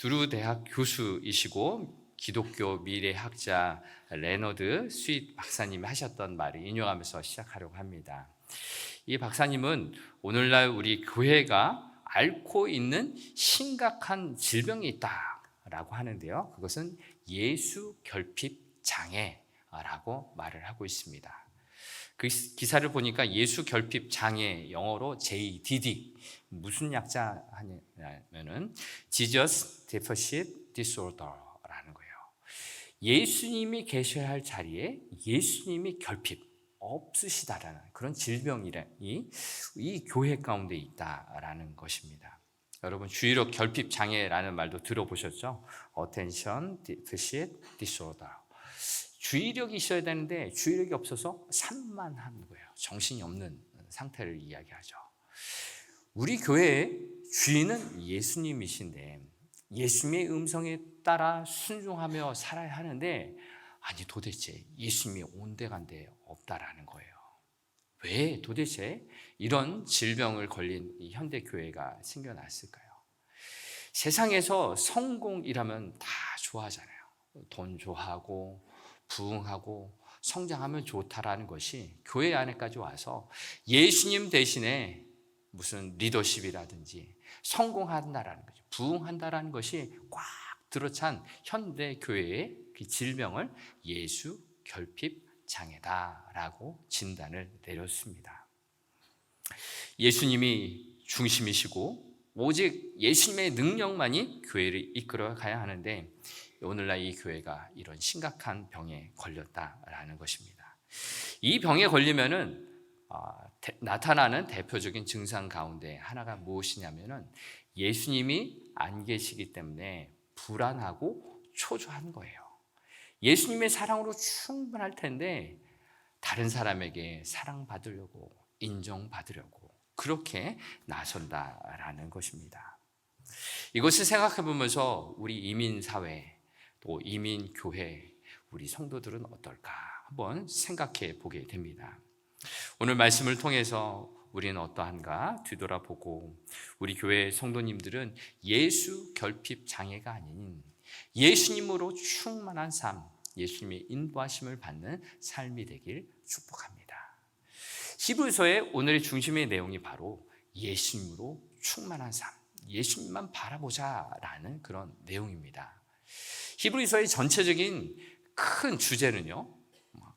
두루 대학 교수이시고 기독교 미래학자 레너드 스윗 박사님이 하셨던 말을 인용하면서 시작하려고 합니다. 이 박사님은 오늘날 우리 교회가 앓고 있는 심각한 질병이 있다라고 하는데요. 그것은 예수 결핍 장애라고 말을 하고 있습니다. 그 기사를 보니까 예수 결핍 장애, 영어로 JDD, 무슨 약자 하냐면은 Jesus Deficit Disorder라는 거예요. 예수님이 계셔야 할 자리에 예수님이 결핍, 없으시다라는 그런 질병이 이 교회 가운데 있다라는 것입니다. 여러분, 주의력 결핍 장애라는 말도 들어보셨죠? Attention Deficit Disorder. 주의력이 있어야 되는데 주의력이 없어서 산만한 거예요. 정신이 없는 상태를 이야기하죠. 우리 교회의 주인은 예수님이신데 예수님의 음성에 따라 순종하며 살아야 하는데, 아니 도대체 예수님이 온데간데 없다라는 거예요. 왜 도대체 이런 질병을 걸린 이 현대 교회가 생겨났을까요? 세상에서 성공이라면 다 좋아하잖아요. 돈 좋아하고 부흥하고 성장하면 좋다라는 것이 교회 안에까지 와서 예수님 대신에 무슨 리더십이라든지 성공한다라는 거죠, 부흥한다라는 것이 꽉 들어찬 현대 교회의 그 질병을 예수 결핍 장애다라고 진단을 내렸습니다. 예수님이 중심이시고 오직 예수님의 능력만이 교회를 이끌어 가야 하는데, 오늘날 이 교회가 이런 심각한 병에 걸렸다라는 것입니다. 이 병에 걸리면은 나타나는 대표적인 증상 가운데 하나가 무엇이냐면은 예수님이 안 계시기 때문에 불안하고 초조한 거예요. 예수님의 사랑으로 충분할 텐데 다른 사람에게 사랑받으려고, 인정받으려고 그렇게 나선다라는 것입니다. 이것을 생각해 보면서 우리 이민사회, 또 이민교회, 우리 성도들은 어떨까 한번 생각해 보게 됩니다. 오늘 말씀을 통해서 우리는 어떠한가 뒤돌아보고, 우리 교회 성도님들은 예수 결핍 장애가 아닌 예수님으로 충만한 삶, 예수님의 인도하심을 받는 삶이 되길 축복합니다. 히브리서의 오늘의 중심의 내용이 바로 예수님으로 충만한 삶, 예수님만 바라보자라는 그런 내용입니다. 히브리서의 전체적인 큰 주제는요,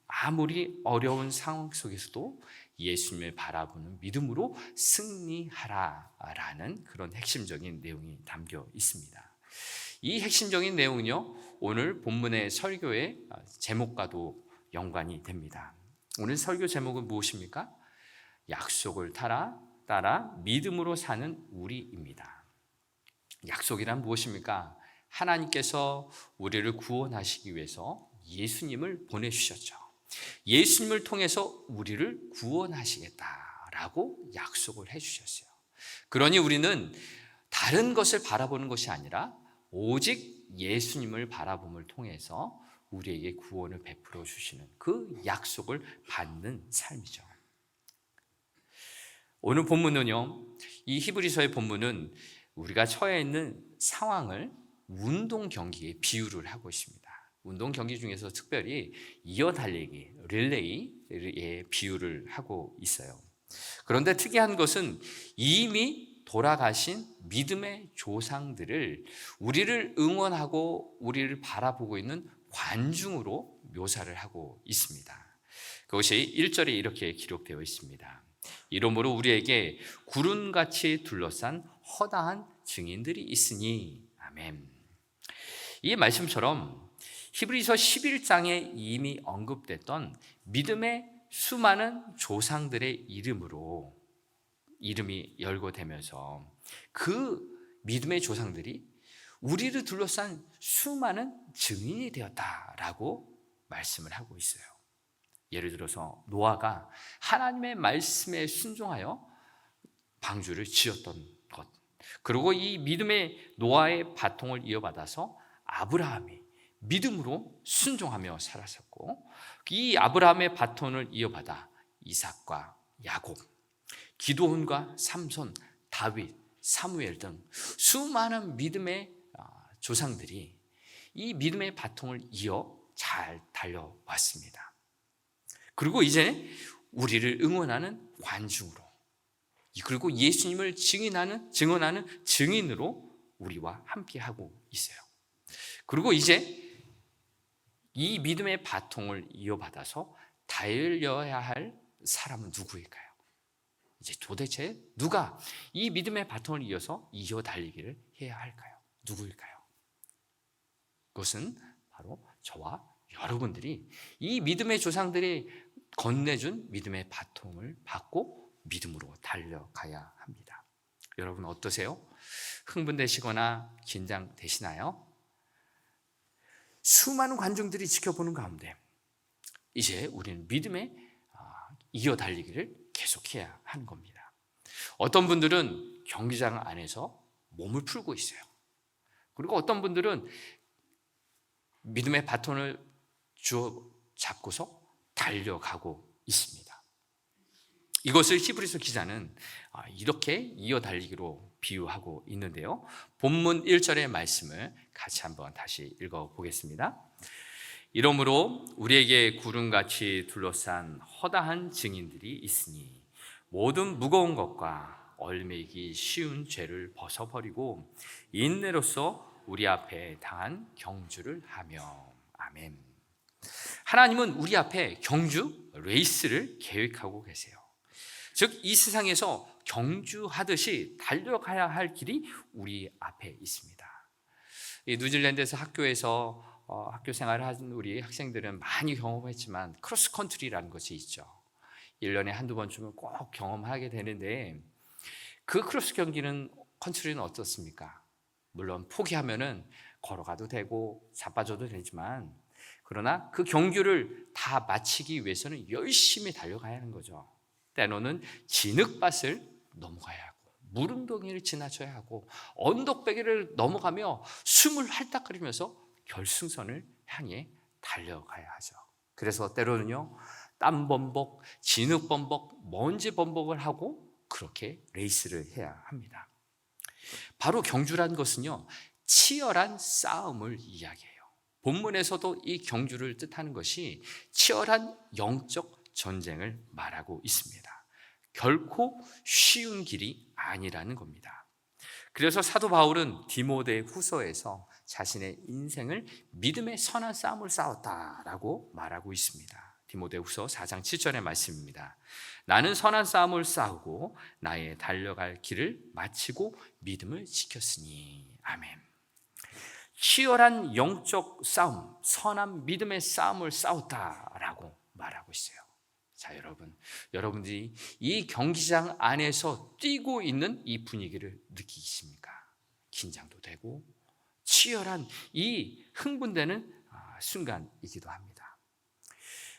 아무리 어려운 상황 속에서도 예수님을 바라보는 믿음으로 승리하라라는 그런 핵심적인 내용이 담겨 있습니다. 이 핵심적인 내용은요, 오늘 본문의 설교의 제목과도 연관이 됩니다. 오늘 설교 제목은 무엇입니까? 약속을 따라 믿음으로 사는 우리입니다. 약속이란 무엇입니까? 하나님께서 우리를 구원하시기 위해서 예수님을 보내주셨죠. 예수님을 통해서 우리를 구원하시겠다라고 약속을 해주셨어요. 그러니 우리는 다른 것을 바라보는 것이 아니라 오직 예수님을 바라봄을 통해서 우리에게 구원을 베풀어 주시는 그 약속을 받는 삶이죠. 오늘 본문은요, 이 히브리서의 본문은 우리가 처해 있는 상황을 운동 경기에 비유를 하고 있습니다. 운동 경기 중에서 특별히 이어 달리기, 릴레이에 비유를 하고 있어요. 그런데 특이한 것은 이미 돌아가신 믿음의 조상들을 우리를 응원하고 우리를 바라보고 있는 관중으로 묘사를 하고 있습니다. 그것이 1절에 이렇게 기록되어 있습니다. 이러므로 우리에게 구름같이 둘러싼 허다한 증인들이 있으니. 아멘. 이 말씀처럼 히브리서 11장에 이미 언급됐던 믿음의 수많은 조상들의 이름이 열거되면서 그 믿음의 조상들이 우리를 둘러싼 수많은 증인이 되었다라고 말씀을 하고 있어요. 예를 들어서 노아가 하나님의 말씀에 순종하여 방주를 지었던 것, 그리고 이 믿음의 노아의 바통을 이어받아서 아브라함이 믿음으로 순종하며 살았었고, 이 아브라함의 바톤을 이어받아 이삭과 야곱, 기드온과 삼손, 다윗, 사무엘 등 수많은 믿음의 조상들이 이 믿음의 바통을 이어 잘 달려왔습니다. 그리고 이제 우리를 응원하는 관중으로, 그리고 예수님을 증언하는 증인으로 우리와 함께하고 있어요. 그리고 이제 이 믿음의 바통을 이어받아서 달려야 할 사람은 누구일까요? 이제 도대체 누가 이 믿음의 바통을 이어서 이어 달리기를 해야 할까요? 누구일까요? 그것은 바로 저와 여러분들이 이 믿음의 조상들이 건네준 믿음의 바통을 받고 믿음으로 달려가야 합니다. 여러분 어떠세요? 흥분되시거나 긴장되시나요? 수많은 관중들이 지켜보는 가운데 이제 우리는 믿음에 이어 달리기를 계속해야 하는 겁니다. 어떤 분들은 경기장 안에서 몸을 풀고 있어요. 그리고 어떤 분들은 믿음의 바톤을 주어 잡고서 달려가고 있습니다. 이것을 히브리서 기자는 이렇게 이어 달리기로 비유하고 있는데요. 본문 1절의 말씀을 같이 한번 다시 읽어보겠습니다. 이러므로 우리에게 구름같이 둘러싼 허다한 증인들이 있으니 모든 무거운 것과 얼매기 쉬운 죄를 벗어버리고 인내로서 우리 앞에 당한 경주를 하며. 아멘. 하나님은 우리 앞에 경주, 레이스를 계획하고 계세요. 즉 이 세상에서 경주하듯이 달려가야 할 길이 우리 앞에 있습니다. 이 뉴질랜드에서 학교에서 학교 생활을 하는 우리 학생들은 많이 경험했지만 크로스컨트리라는 것이 있죠. 1년에 한두 번쯤은 꼭 경험하게 되는데 그 크로스 경기는 컨트리는 어떻습니까? 물론 포기하면은 걸어가도 되고 자빠져도 되지만 그러나 그 경주를 다 마치기 위해서는 열심히 달려가야 하는 거죠. 때로는 진흙밭을 넘어가야 하고 무릉덩이를 지나쳐야 하고 언덕배기를 넘어가며 숨을 헐떡거리면서 결승선을 향해 달려가야 하죠. 그래서 때로는요 땀 범벅, 진흙 범벅, 먼지 범벅을 하고 그렇게 레이스를 해야 합니다. 바로 경주란 것은요 치열한 싸움을 이야기해요. 본문에서도 이 경주를 뜻하는 것이 치열한 영적 전쟁을 말하고 있습니다. 결코 쉬운 길이 아니라는 겁니다. 그래서 사도 바울은 디모데 후서에서 자신의 인생을 믿음의 선한 싸움을 싸웠다라고 말하고 있습니다. 디모데 후서 4장 7절의 말씀입니다. 나는 선한 싸움을 싸우고 나의 달려갈 길을 마치고 믿음을 지켰으니. 아멘. 치열한 영적 싸움, 선한 믿음의 싸움을 싸웠다라고 말하고 있어요. 자, 여러분들이 이 경기장 안에서 뛰고 있는 이 분위기를 느끼십니까? 긴장도 되고 치열한 이 흥분되는 순간이기도 합니다.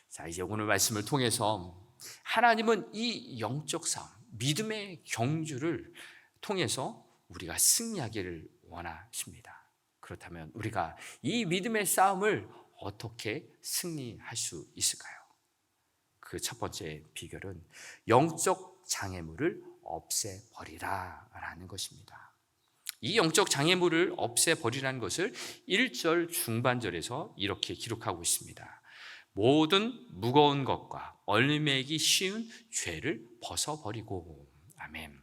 자, 이제 오늘 말씀을 통해서 하나님은 이 영적 싸움, 믿음의 경주를 통해서 우리가 승리하기를 원하십니다. 그렇다면 우리가 이 믿음의 싸움을 어떻게 승리할 수 있을까요? 그 첫 번째 비결은 영적 장애물을 없애버리라 라는 것입니다. 이 영적 장애물을 없애버리라는 것을 1절 중반절에서 이렇게 기록하고 있습니다. 모든 무거운 것과 얼매기 쉬운 죄를 벗어버리고. 아멘.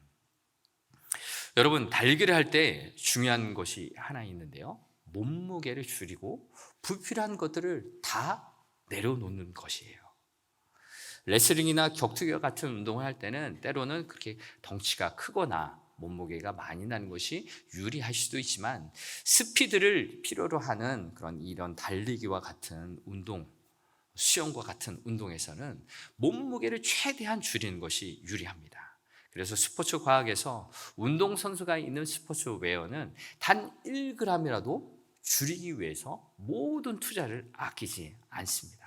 여러분 달기를 할 때 중요한 것이 하나 있는데요, 몸무게를 줄이고 불필요한 것들을 다 내려놓는 것이에요. 레슬링이나 격투기와 같은 운동을 할 때는 때로는 그렇게 덩치가 크거나 몸무게가 많이 나는 것이 유리할 수도 있지만 스피드를 필요로 하는 이런 달리기와 같은 운동, 수영과 같은 운동에서는 몸무게를 최대한 줄이는 것이 유리합니다. 그래서 스포츠 과학에서 운동선수가 입는 스포츠 웨어는 단 1g이라도 줄이기 위해서 모든 투자를 아끼지 않습니다.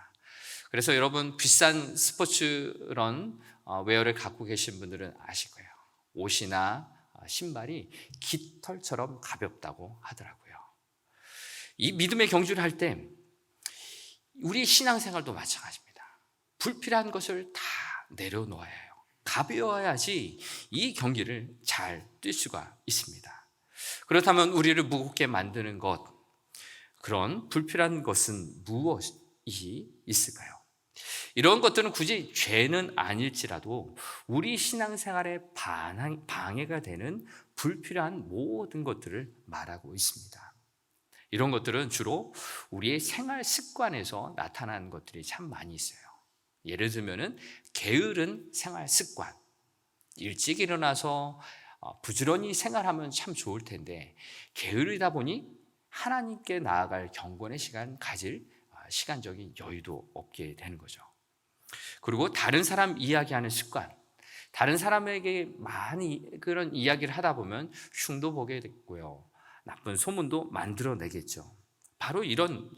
그래서 여러분 비싼 스포츠런 웨어를 갖고 계신 분들은 아실 거예요. 옷이나 신발이 깃털처럼 가볍다고 하더라고요. 이 믿음의 경주를 할 때 우리 신앙생활도 마찬가지입니다. 불필요한 것을 다 내려놓아야 해요. 가벼워야지 이 경기를 잘 뛸 수가 있습니다. 그렇다면 우리를 무겁게 만드는 것, 그런 불필요한 것은 무엇이 있을까요? 이런 것들은 굳이 죄는 아닐지라도 우리 신앙생활에 방해가 되는 불필요한 모든 것들을 말하고 있습니다. 이런 것들은 주로 우리의 생활 습관에서 나타나는 것들이 참 많이 있어요. 예를 들면 게으른 생활 습관, 일찍 일어나서 부지런히 생활하면 참 좋을 텐데 게으르다 보니 하나님께 나아갈 경건의 시간 가질 시간적인 여유도 없게 되는 거죠. 그리고 다른 사람 이야기하는 습관, 다른 사람에게 많이 그런 이야기를 하다 보면 흉도 보게 됐고요, 나쁜 소문도 만들어내겠죠. 바로 이런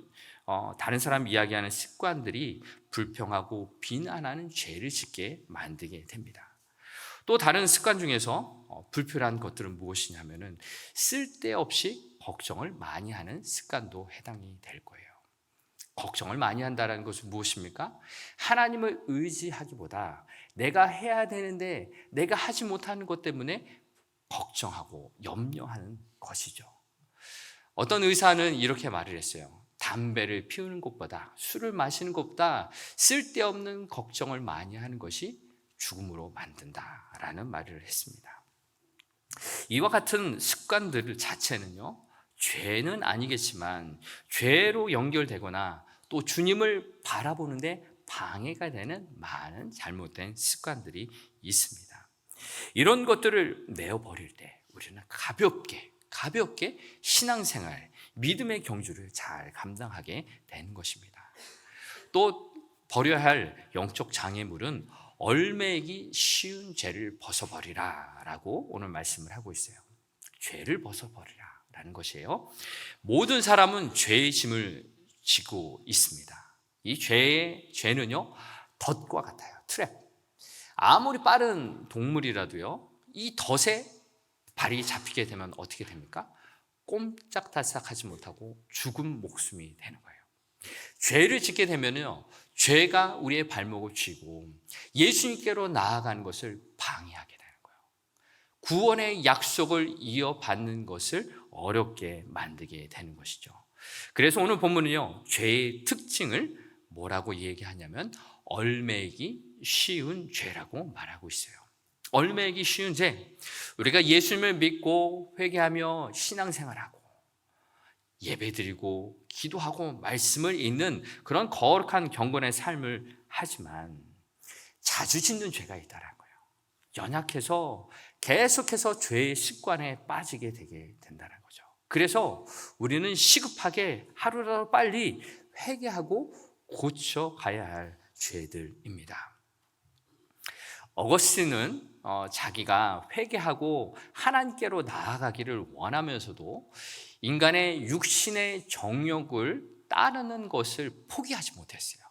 다른 사람 이야기하는 습관들이 불평하고 비난하는 죄를 짓게 만들게 됩니다. 또 다른 습관 중에서 불필요한 것들은 무엇이냐면은 쓸데없이 걱정을 많이 하는 습관도 해당이 될 거예요. 걱정을 많이 한다는 것은 무엇입니까? 하나님을 의지하기보다 내가 해야 되는데 내가 하지 못하는 것 때문에 걱정하고 염려하는 것이죠. 어떤 의사는 이렇게 말을 했어요. 담배를 피우는 것보다, 술을 마시는 것보다 쓸데없는 걱정을 많이 하는 것이 죽음으로 만든다라는 말을 했습니다. 이와 같은 습관들 자체는요, 죄는 아니겠지만 죄로 연결되거나 또 주님을 바라보는데 방해가 되는 많은 잘못된 습관들이 있습니다. 이런 것들을 내어버릴 때 우리는 가볍게 신앙생활, 믿음의 경주를 잘 감당하게 되는 것입니다. 또 버려야 할 영적 장애물은 얼매기 쉬운 죄를 벗어버리라 라고 오늘 말씀을 하고 있어요. 죄를 벗어버리라 라는 것이에요. 모든 사람은 죄의 짐을 지고 있습니다. 이 죄는요, 덫과 같아요. 트랩. 아무리 빠른 동물이라도요, 이 덫에 발이 잡히게 되면 어떻게 됩니까? 꼼짝달싹하지 못하고 죽은 목숨이 되는 거예요. 죄를 짓게 되면요, 죄가 우리의 발목을 쥐고 예수님께로 나아가는 것을 방해하게 되는 거예요. 구원의 약속을 이어받는 것을 어렵게 만들게 되는 것이죠. 그래서 오늘 본문은요, 죄의 특징을 뭐라고 얘기하냐면 얼매기 쉬운 죄라고 말하고 있어요. 얼매기 쉬운 죄, 우리가 예수님을 믿고 회개하며 신앙생활하고 예배드리고 기도하고 말씀을 읽는 그런 거룩한 경건의 삶을 하지만 자주 짓는 죄가 있다는 거예요. 연약해서 계속해서 죄의 습관에 빠지게 되게 된다는 거죠. 그래서 우리는 시급하게 하루라도 빨리 회개하고 고쳐가야 할 죄들입니다. 어거스틴은 자기가 회개하고 하나님께로 나아가기를 원하면서도 인간의 육신의 정욕을 따르는 것을 포기하지 못했어요.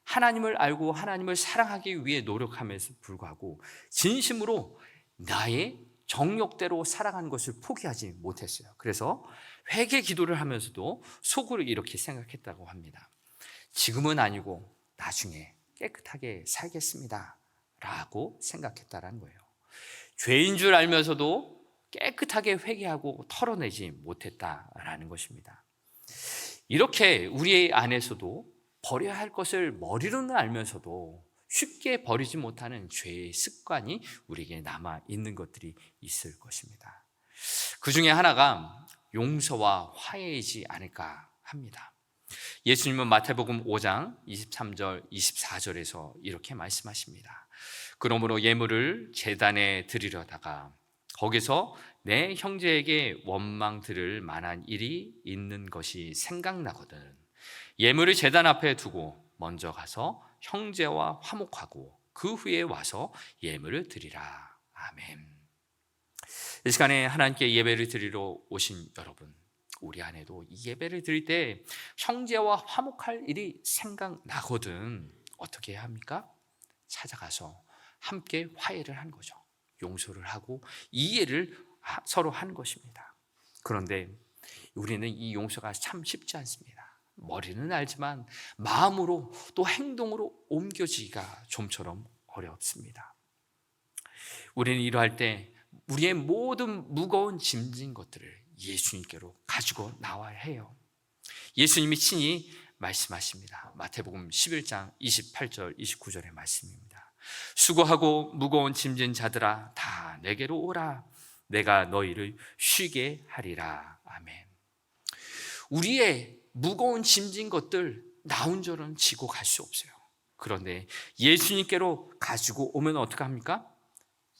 하나님을 알고 하나님을 사랑하기 위해 노력함에도 불구하고 진심으로 나의 정욕대로 살아가는 것을 포기하지 못했어요. 그래서 회개 기도를 하면서도 속으로 이렇게 생각했다고 합니다. 지금은 아니고 나중에 깨끗하게 살겠습니다 라고 생각했다는 거예요. 죄인 줄 알면서도 깨끗하게 회개하고 털어내지 못했다라는 것입니다. 이렇게 우리 안에서도 버려야 할 것을 머리로는 알면서도 쉽게 버리지 못하는 죄의 습관이 우리에게 남아 있는 것들이 있을 것입니다. 그 중에 하나가 용서와 화해이지 않을까 합니다. 예수님은 마태복음 5장 23절 24절에서 이렇게 말씀하십니다. 그러므로 예물을 제단에 드리려다가 거기서 내 형제에게 원망 들을 만한 일이 있는 것이 생각나거든 예물을 제단 앞에 두고 먼저 가서 형제와 화목하고 그 후에 와서 예물을 드리라. 아멘. 이 시간에 하나님께 예배를 드리러 오신 여러분, 우리 안에도 이 예배를 드릴 때 형제와 화목할 일이 생각나거든 어떻게 해야 합니까? 찾아가서 함께 화해를 하는 거죠. 용서를 하고 이해를 서로 하는 것입니다. 그런데 우리는 이 용서가 참 쉽지 않습니다. 머리는 알지만 마음으로 또 행동으로 옮겨지기가 좀처럼 어렵습니다. 우리는 이러할 때 우리의 모든 무거운 짐진 것들을 예수님께로 가지고 나와야 해요. 예수님이 친히 말씀하십니다. 마태복음 11장 28절 29절의 말씀입니다. 수고하고 무거운 짐진 자들아 다 내게로 오라. 내가 너희를 쉬게 하리라. 아멘. 우리의 무거운 짐진 것들 나 혼자는 지고 갈 수 없어요. 그런데 예수님께로 가지고 오면 어떻게 합니까?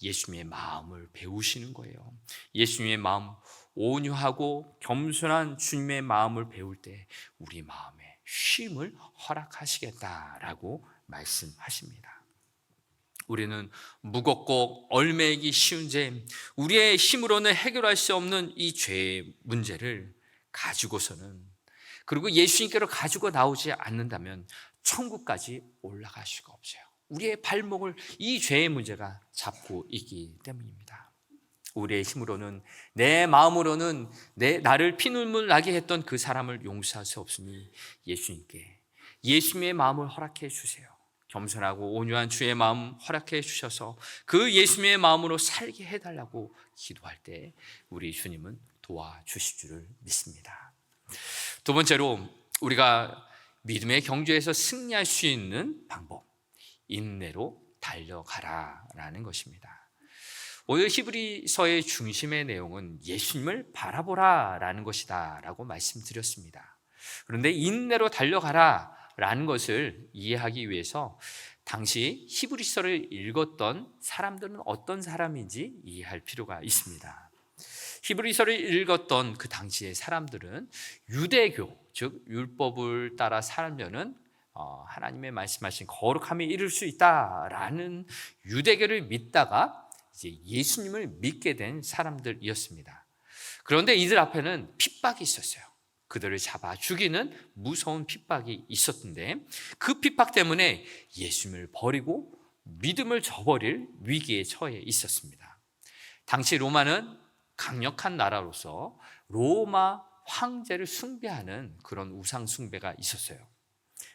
예수님의 마음을 배우시는 거예요. 예수님의 마음, 온유하고 겸손한 주님의 마음을 배울 때 우리 마음에 쉼을 허락하시겠다라고 말씀하십니다. 우리는 무겁고 얽매이기 쉬운 죄, 우리의 힘으로는 해결할 수 없는 이 죄의 문제를 가지고서는, 그리고 예수님께로 가지고 나오지 않는다면 천국까지 올라갈 수가 없어요. 우리의 발목을 이 죄의 문제가 잡고 있기 때문입니다. 우리의 힘으로는, 내 마음으로는 나를 피눈물 나게 했던 그 사람을 용서할 수 없으니 예수님께 예수님의 마음을 허락해 주세요. 겸손하고 온유한 주의 마음 허락해 주셔서 그 예수님의 마음으로 살게 해달라고 기도할 때 우리 주님은 도와주실 줄을 믿습니다. 두 번째로 우리가 믿음의 경주에서 승리할 수 있는 방법, 인내로 달려가라라는 것입니다. 오늘 히브리서의 중심의 내용은 예수님을 바라보라라는 것이다 라고 말씀드렸습니다. 그런데 인내로 달려가라라는 것을 이해하기 위해서 당시 히브리서를 읽었던 사람들은 어떤 사람인지 이해할 필요가 있습니다. 히브리서를 읽었던 그 당시의 사람들은 유대교, 즉 율법을 따라 살면은 하나님의 말씀하신 거룩함에 이를 수 있다라는 유대교를 믿다가 이제 예수님을 믿게 된 사람들이었습니다. 그런데 이들 앞에는 핍박이 있었어요. 그들을 잡아 죽이는 무서운 핍박이 있었는데 그 핍박 때문에 예수님을 버리고 믿음을 저버릴 위기에 처해 있었습니다. 당시 로마는 강력한 나라로서 로마 황제를 숭배하는 그런 우상 숭배가 있었어요.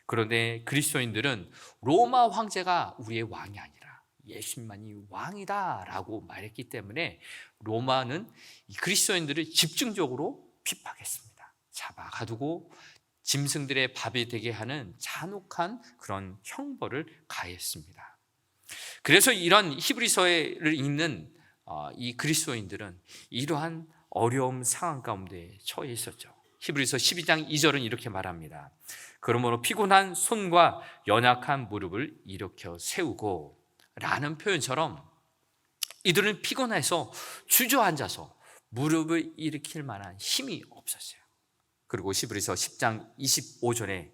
그런데 그리스도인들은 로마 황제가 우리의 왕이 아니라 예수님만이 왕이다 라고 말했기 때문에 로마는 그리스도인들을 집중적으로 핍박했습니다. 잡아 가두고 짐승들의 밥이 되게 하는 잔혹한 그런 형벌을 가했습니다. 그래서 이런 히브리서를 읽는 이 그리스도인들은 이러한 어려움 상황 가운데 처해 있었죠. 히브리서 12장 2절은 이렇게 말합니다. 그러므로 피곤한 손과 연약한 무릎을 일으켜 세우고 라는 표현처럼 이들은 피곤해서 주저앉아서 무릎을 일으킬 만한 힘이 없었어요. 그리고 히브리서 10장 25절에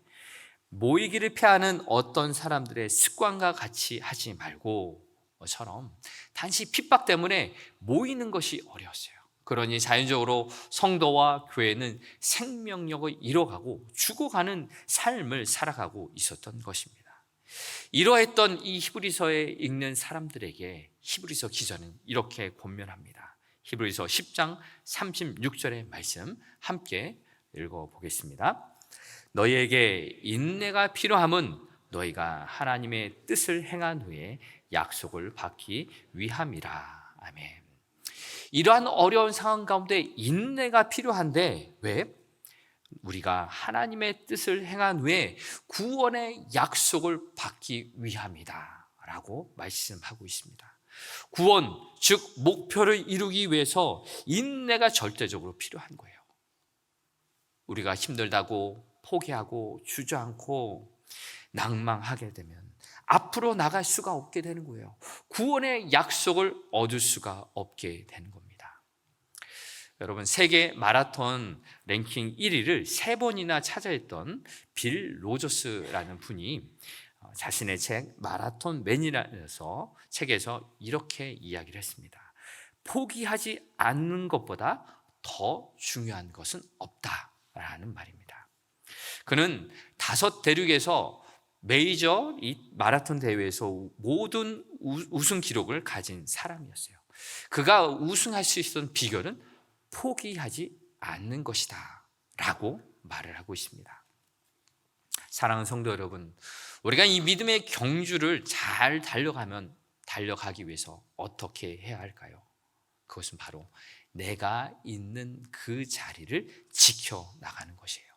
모이기를 피하는 어떤 사람들의 습관과 같이 하지 말고 처럼 단지 핍박 때문에 모이는 것이 어려웠어요. 그러니 자연적으로 성도와 교회는 생명력을 잃어가고 죽어가는 삶을 살아가고 있었던 것입니다. 이러했던 이 히브리서에 읽는 사람들에게 히브리서 기자는 이렇게 권면합니다. 히브리서 10장 36절의 말씀 함께 읽어보겠습니다. 너희에게 인내가 필요함은 너희가 하나님의 뜻을 행한 후에 약속을 받기 위함이라. 아멘. 이러한 어려운 상황 가운데 인내가 필요한데 왜? 우리가 하나님의 뜻을 행한 후에 구원의 약속을 받기 위함이다 라고 말씀하고 있습니다. 구원, 즉 목표를 이루기 위해서 인내가 절대적으로 필요한 거예요. 우리가 힘들다고 포기하고 주저앉고 낭망하게 되면 앞으로 나갈 수가 없게 되는 거예요. 구원의 약속을 얻을 수가 없게 되는 겁니다. 여러분, 세계 마라톤 랭킹 1위를 3번이나 차지했던 빌 로저스라는 분이 자신의 책 마라톤맨이라서 책에서 이렇게 이야기를 했습니다. 포기하지 않는 것보다 더 중요한 것은 없다라는 말입니다. 그는 5대륙에서 메이저 이 마라톤 대회에서 모든 우승 기록을 가진 사람이었어요. 그가 우승할 수 있었던 비결은 포기하지 않는 것이다 라고 말을 하고 있습니다. 사랑하는 성도 여러분, 우리가 이 믿음의 경주를 잘 달려가기 위해서 어떻게 해야 할까요? 그것은 바로 내가 있는 그 자리를 지켜나가는 것이에요.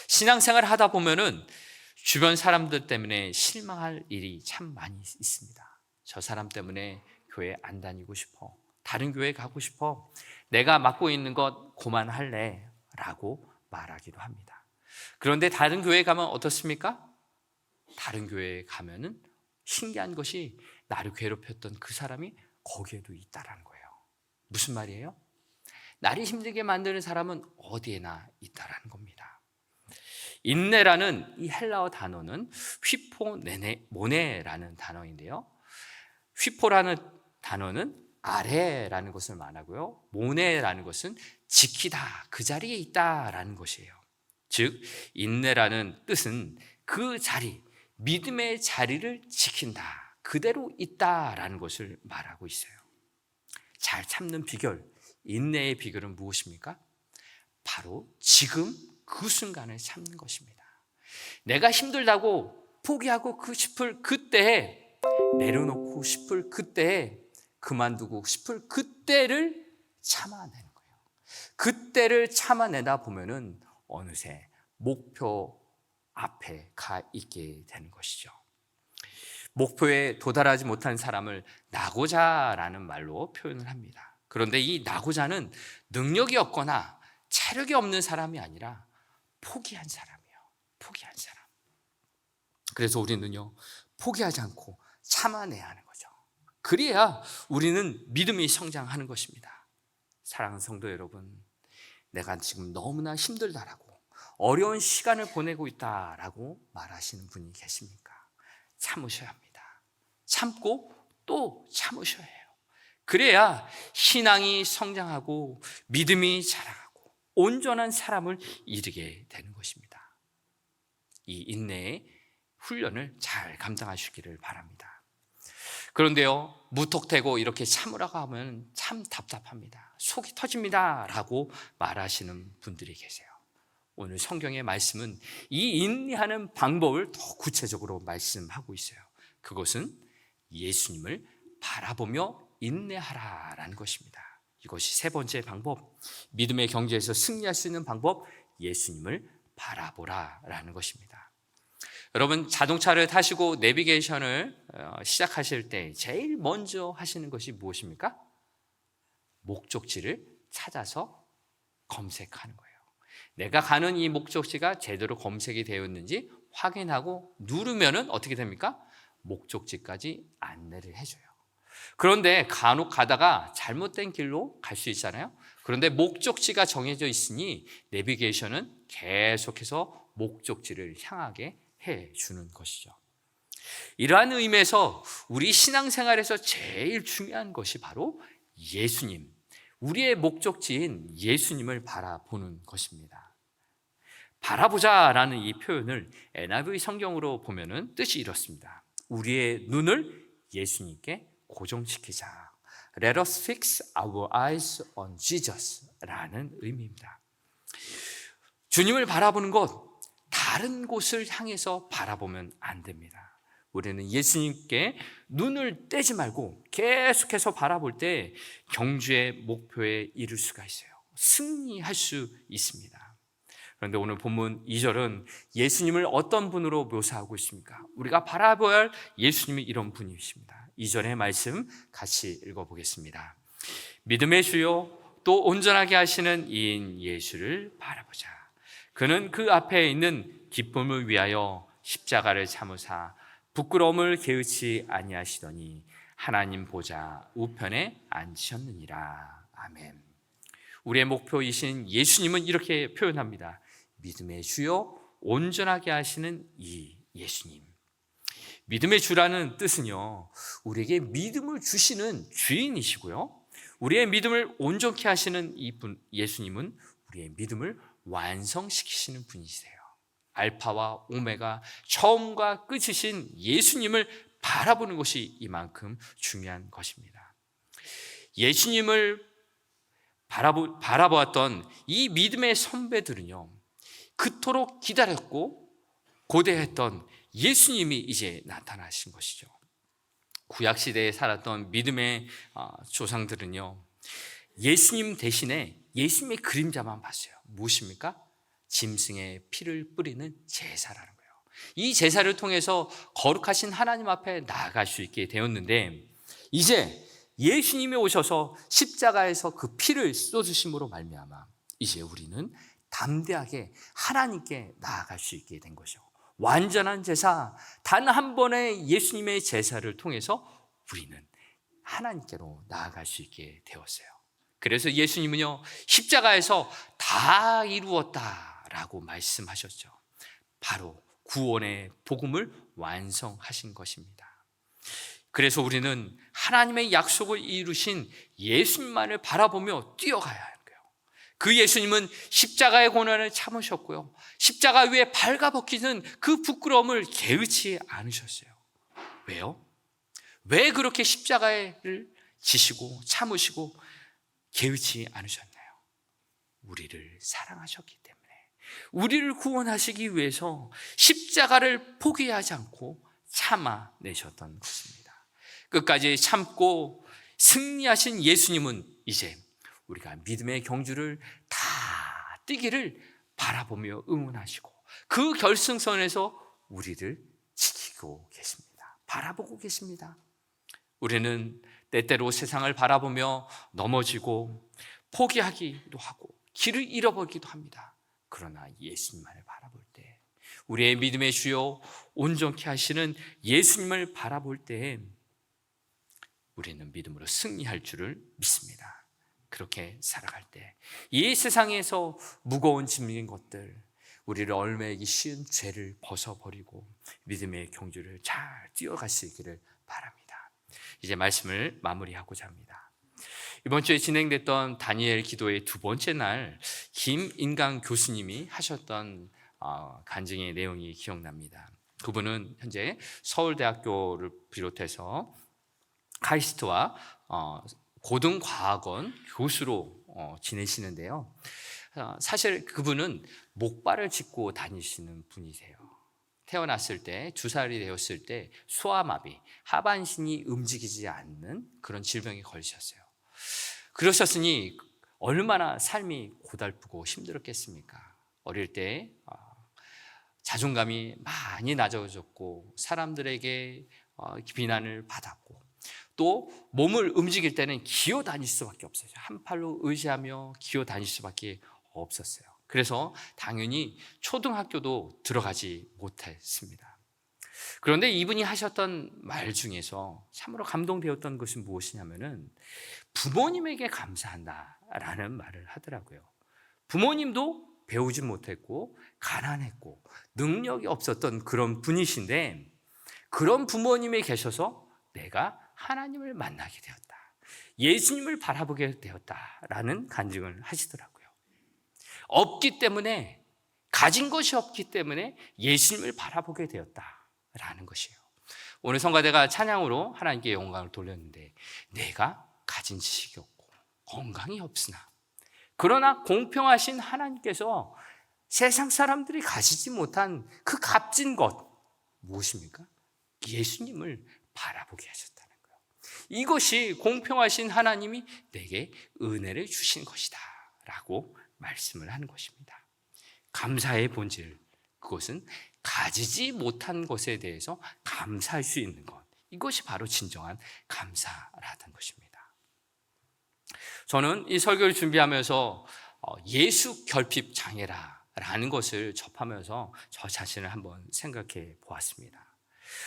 신앙생활을 하다 보면은 주변 사람들 때문에 실망할 일이 참 많이 있습니다. 저 사람 때문에 교회 안 다니고 싶어, 다른 교회 가고 싶어, 내가 맡고 있는 것 그만할래 라고 말하기도 합니다. 그런데 다른 교회에 가면 어떻습니까? 다른 교회에 가면은 신기한 것이 나를 괴롭혔던 그 사람이 거기에도 있다라는 거예요. 무슨 말이에요? 나를 힘들게 만드는 사람은 어디에나 있다라는 겁니다. 인내라는 이 헬라어 단어는 휘포모네라는 단어인데요. 휘포라는 단어는 아래라는 것을 말하고요, 모네라는 것은 지키다, 그 자리에 있다라는 것이에요. 즉 인내라는 뜻은 그 자리, 믿음의 자리를 지킨다, 그대로 있다라는 것을 말하고 있어요. 잘 참는 비결, 인내의 비결은 무엇입니까? 바로 지금 그 순간을 참는 것입니다. 내가 힘들다고 포기하고 싶을 그때에, 내려놓고 싶을 그때에, 그만두고 싶을 그때를 참아내는 거예요. 그때를 참아내다 보면은 어느새 목표 앞에 가 있게 되는 것이죠. 목표에 도달하지 못한 사람을 나고자라는 말로 표현을 합니다. 그런데 이 나고자는 능력이 없거나 체력이 없는 사람이 아니라 포기한 사람이에요. 포기한 사람. 그래서 우리는요, 포기하지 않고 참아내야 하는 거죠. 그래야 우리는 믿음이 성장하는 것입니다. 사랑하는 성도 여러분, 내가 지금 너무나 힘들다라고, 어려운 시간을 보내고 있다라고 말하시는 분이 계십니까? 참으셔야 합니다. 참고 또 참으셔야 해요. 그래야 신앙이 성장하고 믿음이 자라고 온전한 사람을 이루게 되는 것입니다. 이 인내의 훈련을 잘 감당하시기를 바랍니다. 그런데요, 무턱대고 이렇게 참으라고 하면 참 답답합니다. 속이 터집니다 라고 말하시는 분들이 계세요. 오늘 성경의 말씀은 이 인내하는 방법을 더 구체적으로 말씀하고 있어요. 그것은 예수님을 바라보며 인내하라라는 것입니다. 이것이 세 번째 방법, 믿음의 경제에서 승리할 수 있는 방법, 예수님을 바라보라라는 것입니다. 여러분, 자동차를 타시고 내비게이션을 시작하실 때 제일 먼저 하시는 것이 무엇입니까? 목적지를 찾아서 검색하는 거예요. 내가 가는 이 목적지가 제대로 검색이 되었는지 확인하고 누르면은 어떻게 됩니까? 목적지까지 안내를 해줘요. 그런데 간혹 가다가 잘못된 길로 갈 수 있잖아요. 그런데 목적지가 정해져 있으니 내비게이션은 계속해서 목적지를 향하게 해주는 것이죠. 이러한 의미에서 우리 신앙생활에서 제일 중요한 것이 바로 예수님, 우리의 목적지인 예수님을 바라보는 것입니다. 바라보자라는 이 표현을 NIV 성경으로 보면은 뜻이 이렇습니다. 우리의 눈을 예수님께 고정시키자. Let us fix our eyes on Jesus 라는 의미입니다. 주님을 바라보는 것, 다른 곳을 향해서 바라보면 안 됩니다. 우리는 예수님께 눈을 떼지 말고 계속해서 바라볼 때 경주의 목표에 이를 수가 있어요. 승리할 수 있습니다. 그런데 오늘 본문 2절은 예수님을 어떤 분으로 묘사하고 있습니까? 우리가 바라봐야 할 예수님이 이런 분이십니다. 2절의 말씀 같이 읽어보겠습니다. 믿음의 주요 또 온전하게 하시는 이인 예수를 바라보자. 그는 그 앞에 있는 기쁨을 위하여 십자가를 참으사 부끄러움을 게으치 아니하시더니 하나님 보좌 우편에 앉으셨느니라. 아멘. 우리의 목표이신 예수님은 이렇게 표현합니다. 믿음의 주요 온전하게 하시는 이 예수님. 믿음의 주라는 뜻은요, 우리에게 믿음을 주시는 주인이시고요, 우리의 믿음을 온전케 하시는 이분 예수님은 우리의 믿음을 완성시키시는 분이세요. 알파와 오메가, 처음과 끝이신 예수님을 바라보는 것이 이만큼 중요한 것입니다. 예수님을 바라보았던 이 믿음의 선배들은요, 그토록 기다렸고 고대했던 예수님이 이제 나타나신 것이죠. 구약 시대에 살았던 믿음의 조상들은요, 예수님 대신에 예수님의 그림자만 봤어요. 무엇입니까? 짐승의 피를 뿌리는 제사라는 거예요. 이 제사를 통해서 거룩하신 하나님 앞에 나아갈 수 있게 되었는데, 이제 예수님이 오셔서 십자가에서 그 피를 쏟으심으로 말미암아 이제 우리는 담대하게 하나님께 나아갈 수 있게 된 것이죠. 완전한 제사, 단 한 번의 예수님의 제사를 통해서 우리는 하나님께로 나아갈 수 있게 되었어요. 그래서 예수님은요, 십자가에서 다 이루었다라고 말씀하셨죠. 바로 구원의 복음을 완성하신 것입니다. 그래서 우리는 하나님의 약속을 이루신 예수님만을 바라보며 뛰어가야 하는 거예요. 그 예수님은 십자가의 고난을 참으셨고요, 십자가 위에 발가벗기는 그 부끄러움을 개의치 않으셨어요. 왜요? 왜 그렇게 십자가를 지시고 참으시고 개의치 않으셨나요? 우리를 사랑하셨기 때문에, 우리를 구원하시기 위해서 십자가를 포기하지 않고 참아내셨던 것입니다. 끝까지 참고 승리하신 예수님은 이제 우리가 믿음의 경주를 다 뛰기를 바라보며 응원하시고 그 결승선에서 우리를 지키고 계십니다. 바라보고 계십니다. 우리는 때때로 세상을 바라보며 넘어지고 포기하기도 하고 길을 잃어버리기도 합니다. 그러나 예수님만을 바라볼 때, 우리의 믿음의 주요 온전케 하시는 예수님을 바라볼 때 우리는 믿음으로 승리할 줄을 믿습니다. 그렇게 살아갈 때 이 세상에서 무거운 짐진 것들, 우리를 얽매이기 쉬운 죄를 벗어버리고 믿음의 경주를 잘 뛰어갈 수 있기를 바랍니다. 이제 말씀을 마무리하고자 합니다. 이번 주에 진행됐던 다니엘 기도의 두 번째 날, 김인강 교수님이 하셨던 간증의 내용이 기억납니다. 그분은 현재 서울대학교를 비롯해서 카이스트와 고등과학원 교수로 지내시는데요. 사실 그분은 목발을 짚고 다니시는 분이세요. 태어났을 때, 2살이 되었을 때 소아마비, 하반신이 움직이지 않는 그런 질병에 걸리셨어요. 그러셨으니 얼마나 삶이 고달프고 힘들었겠습니까? 어릴 때 자존감이 많이 낮아졌고 사람들에게 비난을 받았고, 또 몸을 움직일 때는 기어 다닐 수밖에 없어요. 한 팔로 의지하며 기어 다닐 수밖에 없었어요. 그래서 당연히 초등학교도 들어가지 못했습니다. 그런데 이분이 하셨던 말 중에서 참으로 감동되었던 것은 무엇이냐면은 부모님에게 감사한다라는 말을 하더라고요. 부모님도 배우지 못했고 가난했고 능력이 없었던 그런 분이신데, 그런 부모님이 계셔서 내가 하나님을 만나게 되었다, 예수님을 바라보게 되었다라는 간증을 하시더라고요. 없기 때문에, 가진 것이 없기 때문에 예수님을 바라보게 되었다라는 것이에요. 오늘 성가대가 찬양으로 하나님께 영광을 돌렸는데, 내가 가진 지식이 없고 건강이 없으나 그러나 공평하신 하나님께서 세상 사람들이 가지지 못한 그 값진 것 무엇입니까? 예수님을 바라보게 하셨다는 거예요. 이것이 공평하신 하나님이 내게 은혜를 주신 것이다 라고 말씀을 하는 것입니다. 감사의 본질, 그것은 가지지 못한 것에 대해서 감사할 수 있는 것, 이것이 바로 진정한 감사라는 것입니다. 저는 이 설교를 준비하면서 예수 결핍 장애라는 것을 접하면서 저 자신을 한번 생각해 보았습니다.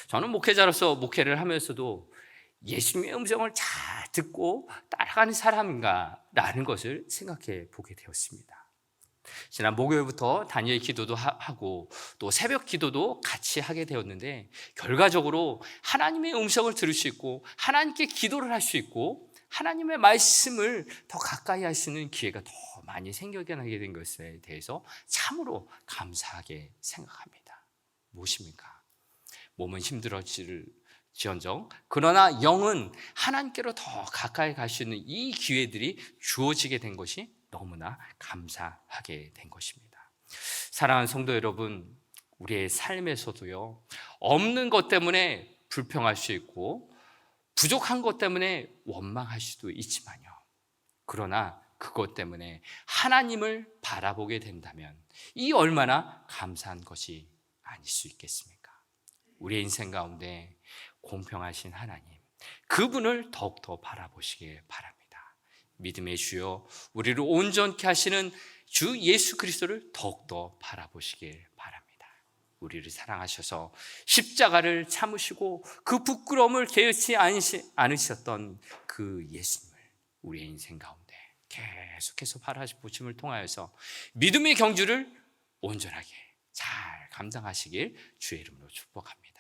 저는 목회자로서 목회를 하면서도 예수님의 음성을 잘 듣고 따라가는 사람인가라는 것을 생각해 보게 되었습니다. 지난 목요일부터 다니엘 기도도 하고 또 새벽 기도도 같이 하게 되었는데, 결과적으로 하나님의 음성을 들을 수 있고 하나님께 기도를 할 수 있고 하나님의 말씀을 더 가까이 할 수 있는 기회가 더 많이 생겨나게 된 것에 대해서 참으로 감사하게 생각합니다. 무엇입니까? 몸은 힘들어질지언정 그러나 영은 하나님께로 더 가까이 갈 수 있는 이 기회들이 주어지게 된 것이 너무나 감사하게 된 것입니다. 사랑하는 성도 여러분, 우리의 삶에서도요, 없는 것 때문에 불평할 수 있고 부족한 것 때문에 원망할 수도 있지만요. 그러나 그것 때문에 하나님을 바라보게 된다면 이 얼마나 감사한 것이 아닐 수 있겠습니까? 우리의 인생 가운데 공평하신 하나님, 그분을 더욱더 바라보시길 바랍니다. 믿음의 주여, 우리를 온전케 하시는 주 예수 그리스도를 더욱더 바라보시길 바랍니다. 우리를 사랑하셔서 십자가를 참으시고 그 부끄러움을 개의치 않으셨던 그 예수님을 우리의 인생 가운데 계속해서 바라보심을 통하여서 믿음의 경주를 온전하게 잘 감당하시길 주의 이름으로 축복합니다.